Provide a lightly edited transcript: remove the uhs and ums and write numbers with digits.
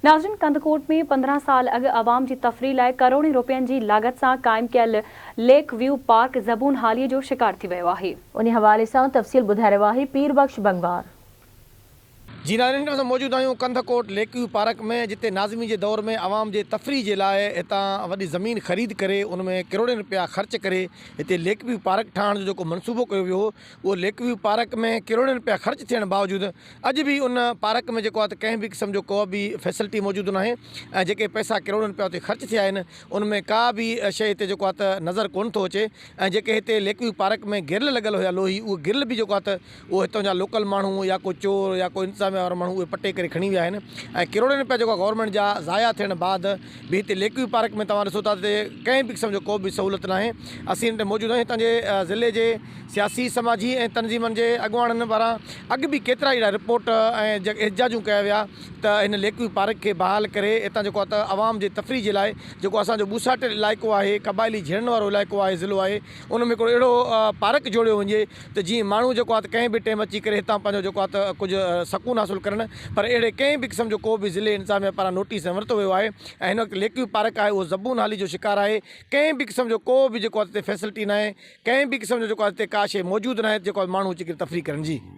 नाज़रीन, कंदकोट में 15 साल अॻु आवाम जी तफ़रीह लाइ करोड़ें रुपयनि जी लागत सां क़ाइमु कयल लेक व्यू पार्क ज़बून हालीअ जो शिकार थी वियो आहे। उन हवाले सां तफ़सील ॿुधाए रहियो आहे पीरबख्श बंगवार। जी नाज़रीन, असां मौजूद आहियूं कंदकोट लेक व्यू पार्क में, जिते नाज़मी जे दौर में आवाम जे तफ़रीह जे लाइ हितां वॾी ज़मीन ख़रीद करे उन में करोड़ें रुपया ख़र्च करे हिते लेक व्यू पार्क ठाहिण जो जेको मनसूबो कयो वियो हो, उहो लेक व्यू पार्क में करोड़ें रुपया ख़र्च थियण बावजूदि अॼु बि उन पार्क में जेको आहे त कंहिं बि क़िस्म जो को बि फैसिलिटी मौजूदु न आहे ऐं जेके पैसा करोड़नि रुपया उते ख़र्च थिया आहिनि उन में का बि शइ हिते जेको आहे त नज़र कोन थो अचे। ऐं जेके हिते लेक व्यू पार्क में गिरल लॻल हुया लोही, उहो गिरल बि जेको आहे त उहो हितां जा लोकल माण्हू या को चोर या को इंतज़ामिया वारा माण्हू उहे पटे करे खणी विया आहिनि ऐं करोड़नि रुपया जेको गवर्नमेंट जा ज़ाया थियण बाद बि हिते लेक व्यू पार्क में तव्हां ॾिसो था त कंहिं बि क़िस्म जो को बि सहूलियत न आहे। असीं हिते मौजूदु आहियूं हितां जे ज़िले जे सियासी समाजी ऐं तनज़ीमनि जे अॻुवाणनि पारां अॻु बि केतिरा ई रिपोर्ट ऐं एहजाजूं कया विया त हिन लेक व्यू पार्क खे बहाल करे हितां जेको आहे त आवाम जे तफ़रीह जे लाइ जेको असांजो ॿुसाटल इलाइक़ो आहे, क़बाइली झिड़न वारो इलाइक़ो आहे, ज़िलो आहे, उन में हिकिड़ो अहिड़ो पार्क जोड़ियो वञे त जीअं माण्हू जेको आहे त कंहिं बि टाइम अची करे हितां पंहिंजो जेको आहे त कुझु सकून हासिलु करणु। पर अहिड़े कंहिं बि क़िस्म जो को बि ज़िले इंतज़ामिया पारां नोटिस न वरितो वियो आहे ऐं हिन वक़्तु लेक व्यू पार्क आहे उहो ज़बून हाली जो शिकार आहे। कंहिं बि क़िस्म जो को बि जेको आहे हिते फैसिलिटी न आहे, कंहिं बि क़िस्म जो जेको आहे हिते का शइ मौजूदु न आहे जेको माण्हू अची करे तफ़रीह करण जी।